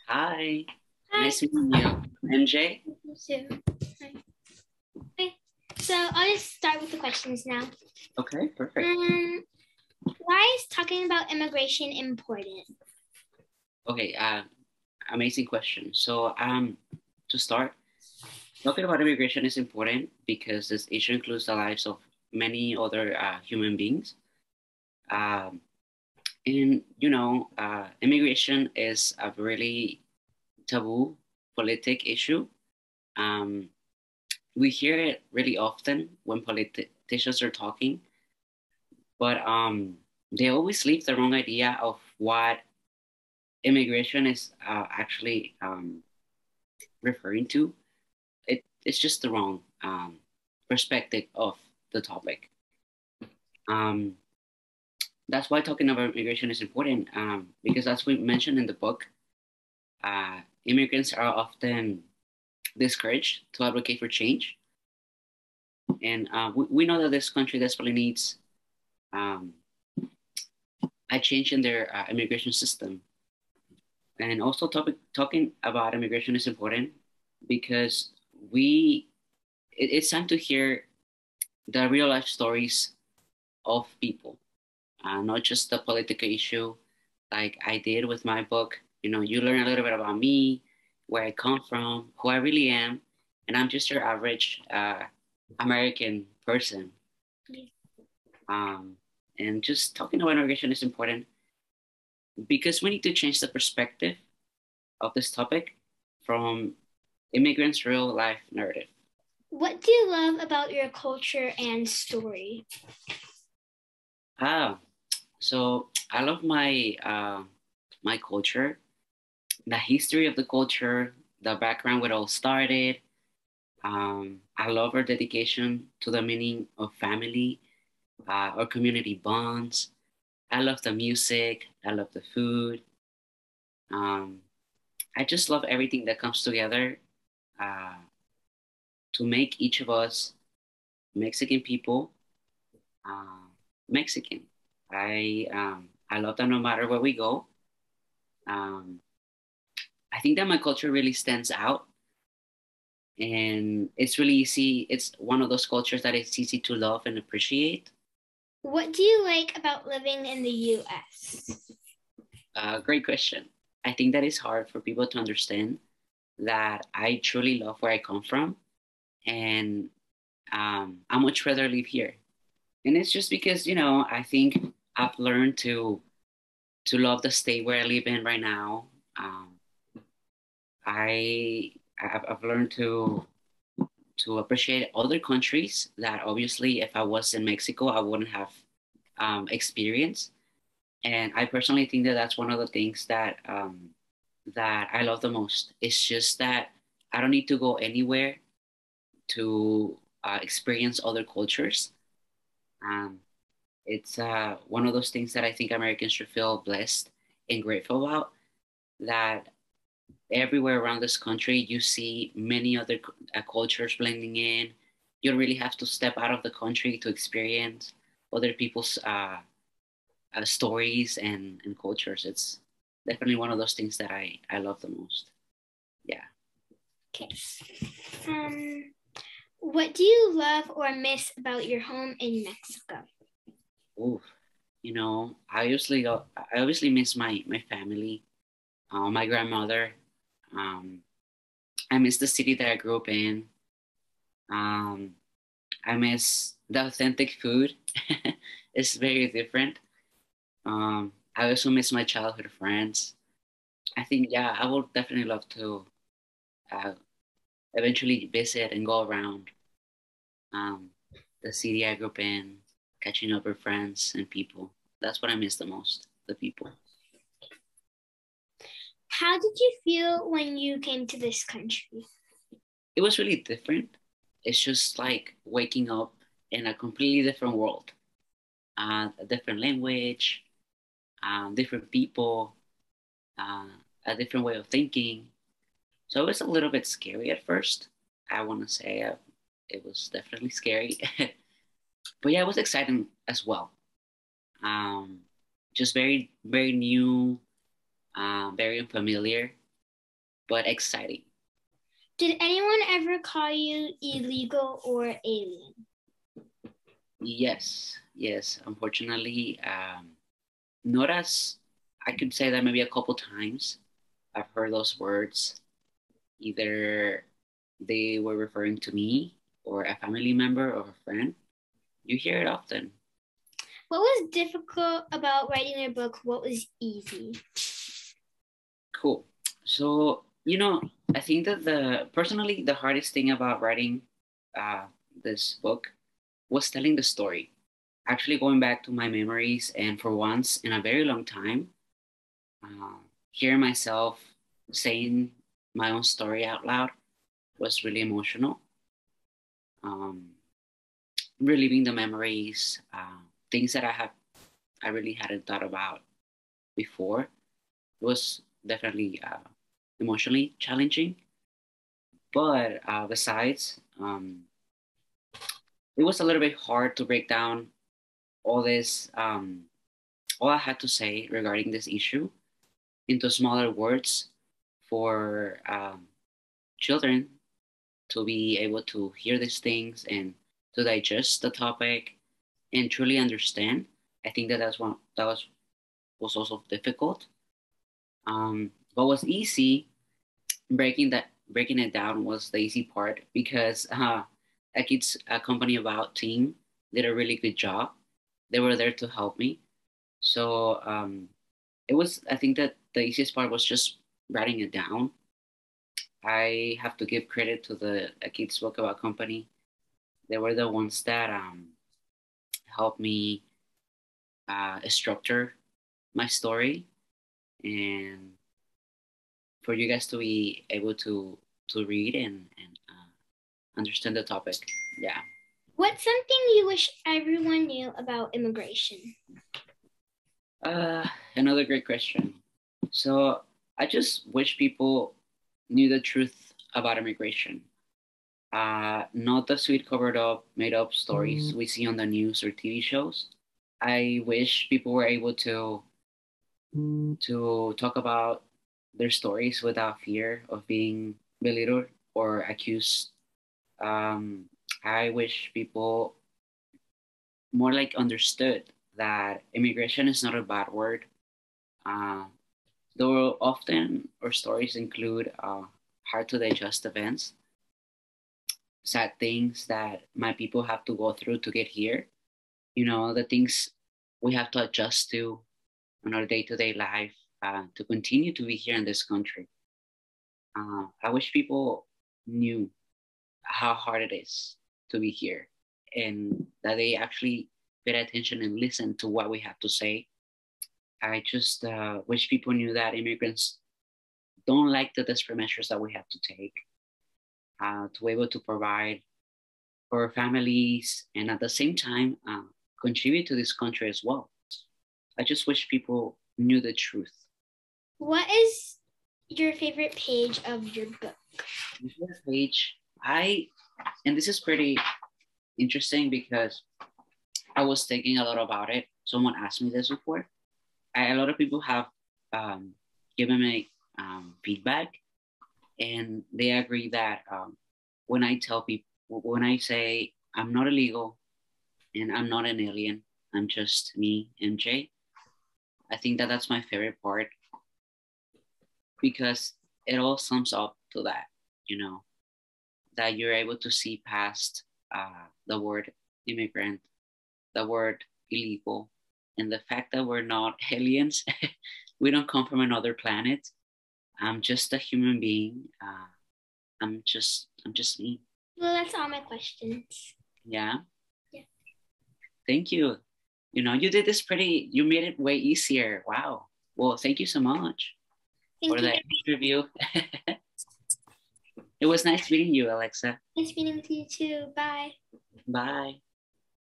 Hi, Hi, nice meeting you. MJ? you too. Hi. Okay, so I'll just start with the questions now. Okay, perfect. Why is talking about immigration important? Okay, amazing question. To start, talking about immigration is important because this issue includes the lives of many other human beings. Um, immigration is a really taboo politic issue. Um, we hear it really often when politicians are talking, but they always leave the wrong idea of what immigration is actually referring to. It's just the wrong perspective of the topic. Um, that's why talking about immigration is important because, as we mentioned in the book, immigrants are often discouraged to advocate for change. And we know that this country desperately needs um, a change in their immigration system. And also, talking about immigration is important because we it's time to hear the real life stories of people, not just the political issue like I did with my book. You learn a little bit about me, where I come from, who I really am, and I'm just your average American person. Um, and just talking about immigration is important because we need to change the perspective of this topic from immigrants' real life narrative. What do you love about your culture and story? Ah, so I love my culture, the history of the culture, the background where it all started. I love our dedication to the meaning of family, our community bonds. I love the music. I love the food. Um, I just love everything that comes together uh, to make each of us Mexican people uh, Mexican. I love that no matter where we go. Um, I think that my culture really stands out, and it's really easy. It's one of those cultures that it's easy to love and appreciate. What do you like about living in the US? Great question. I think that it's hard for people to understand that I truly love where I come from, and I much rather live here. And it's just because I think I've learned to love the state where I live in right now. Um, I've learned to appreciate other countries that obviously if I was in Mexico I wouldn't have experienced. And I personally think that that's one of the things that I love the most. It's just that I don't need to go anywhere to experience other cultures. Um, it's one of those things that I think Americans should feel blessed and grateful about. That everywhere around this country, you see many other cultures blending in. You don't really have to step out of the country to experience other people's stories and cultures. It's definitely one of those things that I love the most. Yeah. Okay. Um, what do you love or miss about your home in Mexico? Ooh, I obviously miss my family, my grandmother. Um, I miss the city that I grew up in. Um, I miss the authentic food. It's very different. I also miss my childhood friends. I think, yeah, I would definitely love to uh, eventually visit and go around um, the city I grew up in, catching up with friends and people. That's what I miss the most, the people. How did you feel when you came to this country? It was really different. It's just like waking up in a completely different world, a different language, different people, uh, a different way of thinking. So it was a little bit scary at first. I want to say it was definitely scary, but yeah, it was exciting as well. Um, just very, very new, very unfamiliar. but exciting. Did anyone ever call you illegal or alien? Yes, unfortunately, not as, I could say that maybe a couple times I've heard those words. Either they were referring to me or a family member or a friend. You hear it often. What was difficult about writing your book? What was easy? Cool. So, I think that personally, the hardest thing about writing this book was telling the story. Actually, going back to my memories, and for once in a very long time, hearing myself saying my own story out loud was really emotional. Um, Reliving the memories, things that I really hadn't thought about before, was definitely emotionally challenging. But besides, it was a little bit hard to break down all this, all I had to say regarding this issue into smaller words for children to be able to hear these things and to digest the topic and truly understand. I think that was also difficult. What was easy, breaking it down was the easy part because a kids a company about team did a really good job. They were there to help me. So it was, I think that the easiest part was just writing it down. I have to give credit to the a kids book about company. They were the ones that helped me structure my story and for you guys to be able to read and understand the topic. Yeah. What's something you wish everyone knew about immigration? Another great question. So I just wish people knew the truth about immigration. Not the sweet covered up, made up stories we see on the news or TV shows. I wish people were able to talk about their stories without fear of being belittled or accused. Um, I wish people more like understood that immigration is not a bad word. Uh, though often our stories include hard to digest events, sad things that my people have to go through to get here. The things we have to adjust to on our day to day life to continue to be here in this country. I wish people knew how hard it is to be here and that they actually pay attention and listen to what we have to say. I just wish people knew that immigrants don't like the desperate measures that we have to take to be able to provide for our families and at the same time contribute to this country as well. I just wish people knew the truth. What is your favorite page of your book? My favorite page, and this is pretty interesting because I was thinking a lot about it. Someone asked me this before. A lot of people have given me feedback, and they agree that when I tell people, when I say I'm not illegal and I'm not an alien, I'm just me, MJ. I think that that's my favorite part because it all sums up to that, that you're able to see past the word immigrant, the word illegal, and the fact that we're not aliens. We don't come from another planet. I'm just a human being. I'm just me. Well, that's all my questions. Yeah. Yeah. Thank you. You did this you made it way easier. Wow. Well, thank you so much for the interview. It was nice meeting you, Alexa. Nice meeting with you too. Bye. Bye.